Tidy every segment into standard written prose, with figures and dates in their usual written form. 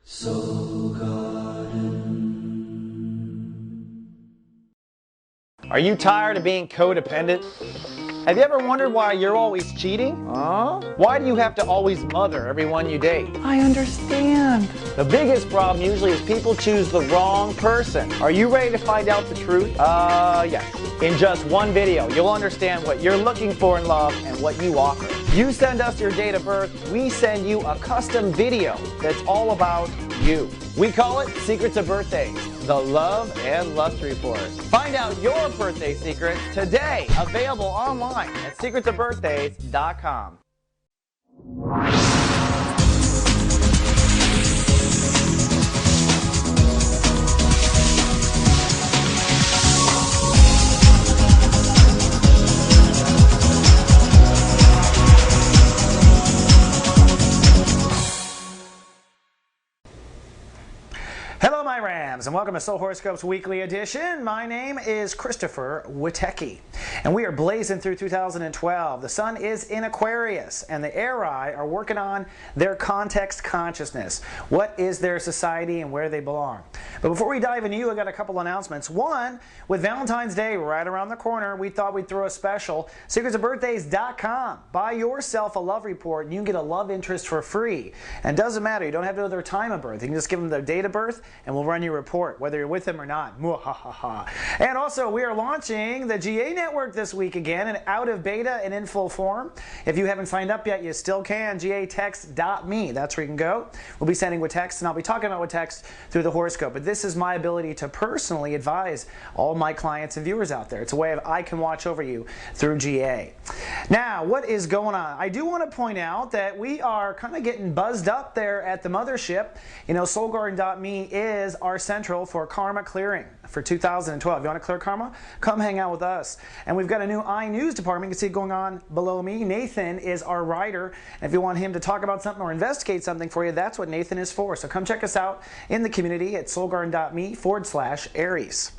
Soul Garden. Are you tired of being codependent? Have you ever wondered why you're always cheating? Why do you have to always mother everyone you date? I understand. The biggest problem usually is people choose the wrong person. Are you ready to find out the truth? Yes. In just one video, you'll understand what you're looking for in love and what you offer. You send us your date of birth, we send you a custom video that's all about you. We call it Secrets of Birthdays, the Love and Lust Report. Find out your birthday secrets today, available online at secretsofbirthdays.com. Hello, my Rams, and welcome to Soul Horoscopes Weekly Edition. My name is Christopher Witecki, and we are blazing through 2012. The sun is in Aquarius, and the Aries are working on their context consciousness. What is their society and where they belong? But before we dive into you, I got a couple announcements. One, with Valentine's Day right around the corner, we thought we'd throw a special. Secretsofbirthdays.com. Buy yourself a love report, and you can get a love interest for free. And it doesn't matter. You don't have to know their time of birth. You can just give them their date of birth, and we'll run your report, whether you're with them or not. And also, we are launching the GA network this week again, and out of beta and in full form. If you haven't signed up yet, you still can. GAtext.me. That's where you can go. We'll be sending with text, and I'll be talking about with text through the horoscope. But this is my ability to personally advise all my clients and viewers out there. It's a way of I can watch over you through GA. Now, what is going on? I do want to point out that we are kind of getting buzzed up there at the mothership. You know, soulgarden.me is our central for karma clearing for 2012. You want to clear karma? Come hang out with us. And we've got a new iNews department. You can see it going on below me. Nathan is our writer. And if you want him to talk about something or investigate something for you, that's what Nathan is for. So come check us out in the community at soulgarden.me/Aries.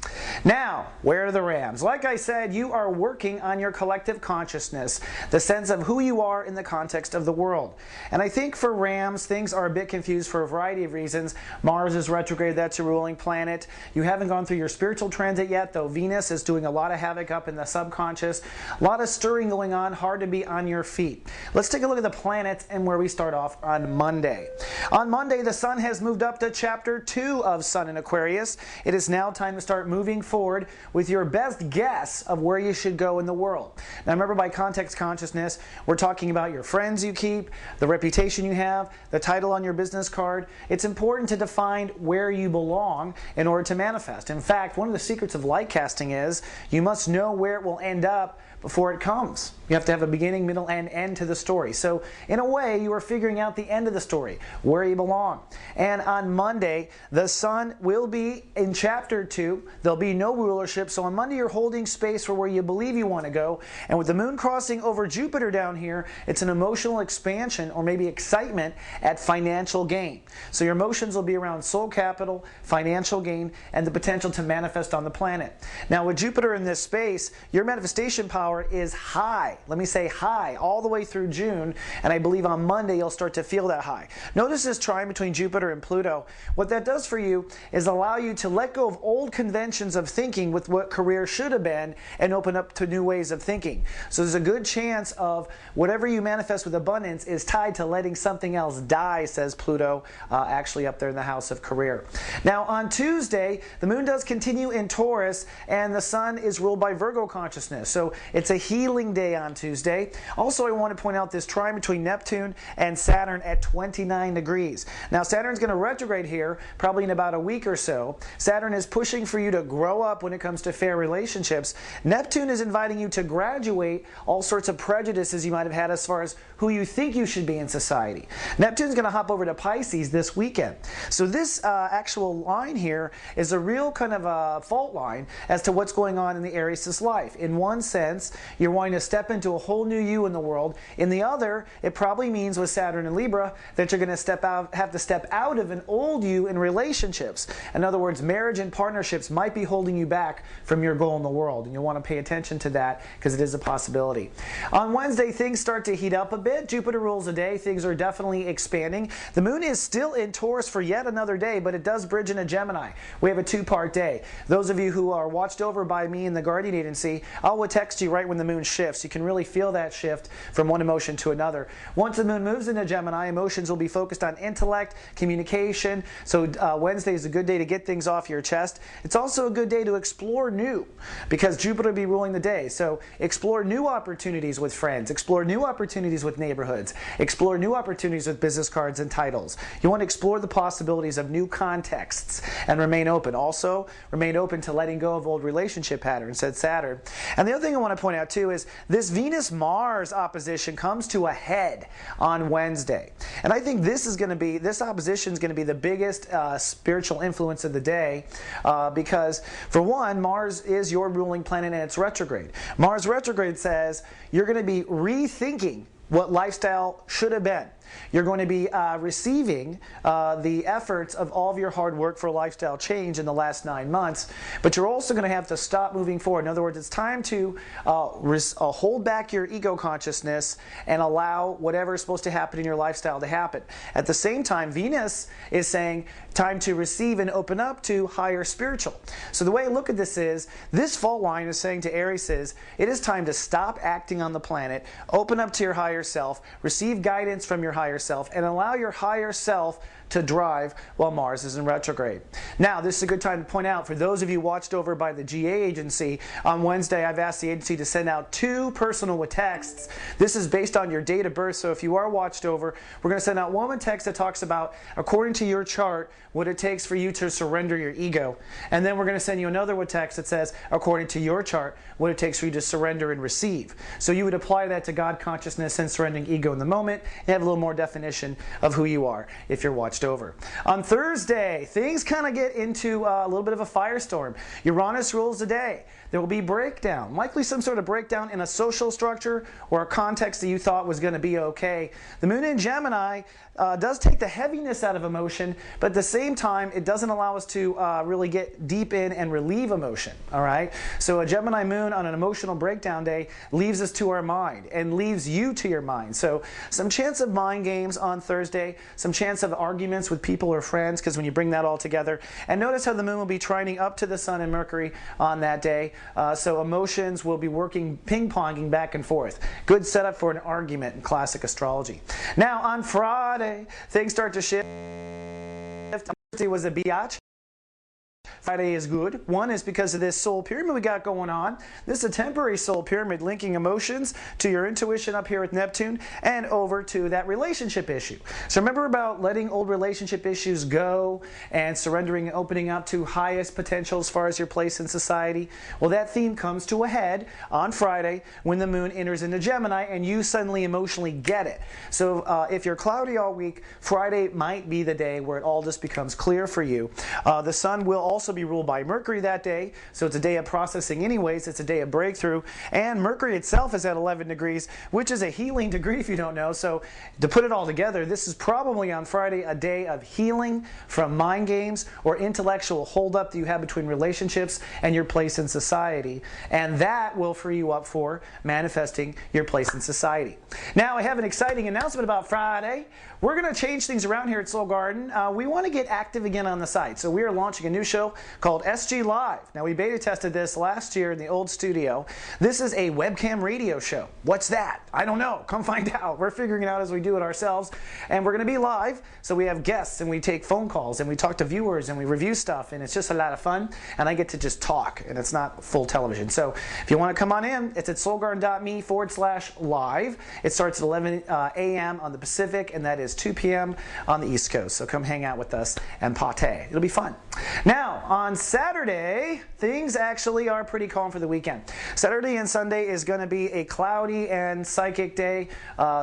Now, where are the Rams? Like I said, you are working on your collective consciousness, the sense of who you are in the context of the world. And I think for Rams, things are a bit confused for a variety of reasons. Mars is retrograde. That's your ruling planet. You haven't gone through your spiritual transit yet, though Venus is doing a lot of havoc up in the subconscious. A lot of stirring going on, hard to be on your feet. Let's take a look at the planets and where we start off on Monday. On Monday, the Sun has moved up to Chapter 2 of Sun in Aquarius. It is now time to start moving forward with your best guess of where you should go in the world. Now remember, by context consciousness, we're talking about your friends you keep, the reputation you have, the title on your business card. It's important to define where you belong in order to manifest. In fact, one of the secrets of light casting is you must know where it will end up before it comes. You have to have a beginning, middle, and end to the story. So in a way, you are figuring out the end of the story, where you belong. And on Monday, the Sun will be in Chapter 2. There'll be no rulership. So on Monday, you're holding space for where you believe you want to go. And with the Moon crossing over Jupiter down here, it's an emotional expansion or maybe excitement at financial gain. So your emotions will be around soul capital, financial gain, and the potential to manifest on the planet. Now with Jupiter in this space, your manifestation power is high. Let me say high all the way through June, and I believe on Monday you'll start to feel that high. Notice this trine between Jupiter and Pluto. What that does for you is allow you to let go of old conventions of thinking with what career should have been and open up to new ways of thinking. So there's a good chance of whatever you manifest with abundance is tied to letting something else die, says Pluto, actually up there in the house of career. Now on Tuesday, the Moon does continue in Taurus, and the Sun is ruled by Virgo consciousness. So it's a healing day on Tuesday. Also, I want to point out this trine between Neptune and Saturn at 29 degrees. Now, Saturn's going to retrograde here probably in about a week or so. Saturn is pushing for you to grow up when it comes to fair relationships. Neptune is inviting you to graduate all sorts of prejudices you might have had as far as who you think you should be in society. Neptune's going to hop over to Pisces this weekend. So this actual line here is a real kind of a fault line as to what's going on in the Aries' life. In one sense, you're wanting to step into a whole new you in the world. In the other, it probably means with Saturn and Libra that you're going to have to step out of an old you in relationships. In other words, marriage and partnerships might be holding you back from your goal in the world, and you'll want to pay attention to that because it is a possibility. On Wednesday, things start to heat up a bit. Jupiter rules the day. Things are definitely expanding. The moon is still in Taurus for yet another day, but it does bridge into Gemini. We have a two-part day. Those of you who are watched over by me in the Guardian Agency, I'll text you right when the moon shifts. You can really feel that shift from one emotion to another. Once the moon moves into Gemini, emotions will be focused on intellect, communication. So Wednesday is a good day to get things off your chest. It's also a good day to explore new because Jupiter will be ruling the day. So explore new opportunities with friends, explore new opportunities with neighborhoods, explore new opportunities with business cards and titles. You want to explore the possibilities of new contexts and remain open. Also, remain open to letting go of old relationship patterns, said Saturn. And the other thing I want to point out too is this Venus-Mars opposition comes to a head on Wednesday. And I think this opposition is going to be the biggest spiritual influence of the day because, for one, Mars is your ruling planet and it's retrograde. Mars retrograde says you're going to be rethinking what lifestyle should have been. You're going to be receiving the efforts of all of your hard work for lifestyle change in the last 9 months, but you're also going to have to stop moving forward. In other words, it's time to hold back your ego consciousness and allow whatever is supposed to happen in your lifestyle to happen. At the same time, Venus is saying time to receive and open up to higher spiritual. So the way I look at this is, this fault line is saying to Aries is, it is time to stop acting on the planet, open up to your higher self, receive guidance from your higher self, and allow your higher self to drive while Mars is in retrograde. Now, this is a good time to point out, for those of you watched over by the GA agency, on Wednesday I've asked the agency to send out 2 personal texts. This is based on your date of birth, so if you are watched over, we're going to send out one text that talks about, according to your chart, what it takes for you to surrender your ego. And then we're going to send you another text that says, according to your chart, what it takes for you to surrender and receive. So you would apply that to God consciousness and surrendering ego in the moment, and have a little more definition of who you are if you're watched over. On Thursday, things kind of get into a little bit of a firestorm. Uranus rules the day. There will be breakdown, likely some sort of breakdown in a social structure or a context that you thought was going to be okay. The moon in Gemini does take the heaviness out of emotion, but at the same time, it doesn't allow us to really get deep in and relieve emotion. All right. So a Gemini moon on an emotional breakdown day leaves us to our mind and leaves you to your mind. So some chance of mind games on Thursday, some chance of arguments with people or friends, because when you bring that all together, and notice how the moon will be trining up to the sun and Mercury on that day. So emotions will be working ping-ponging back and forth. Good setup for an argument in classic astrology. Now on Friday, things start to shift. Thursday was a biatch. Friday is good. One is because of this soul pyramid we got going on. This is a temporary soul pyramid linking emotions to your intuition up here with Neptune and over to that relationship issue. So remember about letting old relationship issues go and surrendering and opening up to highest potential as far as your place in society? Well, that theme comes to a head on Friday when the moon enters into Gemini and you suddenly emotionally get it. So if you're cloudy all week, Friday might be the day where it all just becomes clear for you. The sun will also be ruled by Mercury that day, so it's a day of processing anyways. It's a day of breakthrough, and Mercury itself is at 11 degrees, which is a healing degree if you don't know. So to put it all together, this is probably on Friday a day of healing from mind games or intellectual holdup that you have between relationships and your place in society, and that will free you up for manifesting your place in society. Now I have an exciting announcement about Friday. We're going to change things around here at Soul Garden. We want to get active again on the site, so we are launching a new show called SG Live. Now, we beta tested this last year in the old studio. This is a webcam radio show. What's that? I don't know. Come find out. We're figuring it out as we do it ourselves. And we're going to be live, so we have guests, and we take phone calls, and we talk to viewers, and we review stuff, and it's just a lot of fun. And I get to just talk, and it's not full television. So if you want to come on in, it's at soulgarden.me/live. It starts at 11 a.m. on the Pacific, and that is 2 p.m. on the East Coast. So come hang out with us and pate. It'll be fun. Now, Now, on Saturday, things actually are pretty calm for the weekend. Saturday and Sunday is going to be a cloudy and psychic day.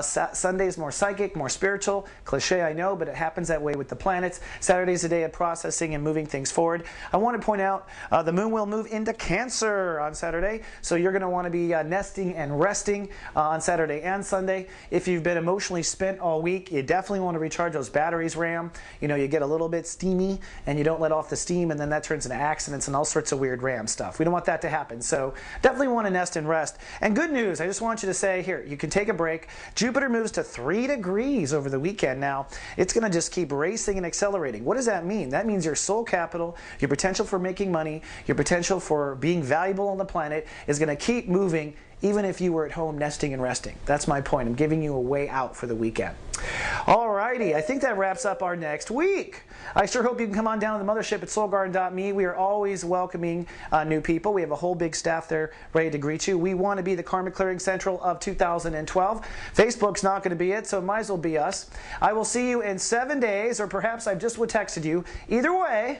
Sunday is more psychic, more spiritual. Cliche, I know, but it happens that way with the planets. Saturday is a day of processing and moving things forward. I want to point out the moon will move into Cancer on Saturday, so you're going to want to be nesting and resting on Saturday and Sunday. If you've been emotionally spent all week, you definitely want to recharge those batteries, Ram. You know, you get a little bit steamy and you don't let off the steam, and then that turns into accidents and all sorts of weird Ram stuff. We don't want that to happen, so definitely want to nest and rest. And good news, I just want you to say, here, you can take a break. Jupiter moves to 3 degrees over the weekend now. It's going to just keep racing and accelerating. What does that mean? That means your soul capital, your potential for making money, your potential for being valuable on the planet is going to keep moving even if you were at home nesting and resting. That's my point. I'm giving you a way out for the weekend. Alrighty, I think that wraps up our next week. I sure hope you can come on down to the mothership at soulgarden.me. We are always welcoming new people. We have a whole big staff there ready to greet you. We want to be the Karma Clearing Central of 2012. Facebook's not going to be it, so it might as well be us. I will see you in 7 days, or perhaps I've just texted you. Either way,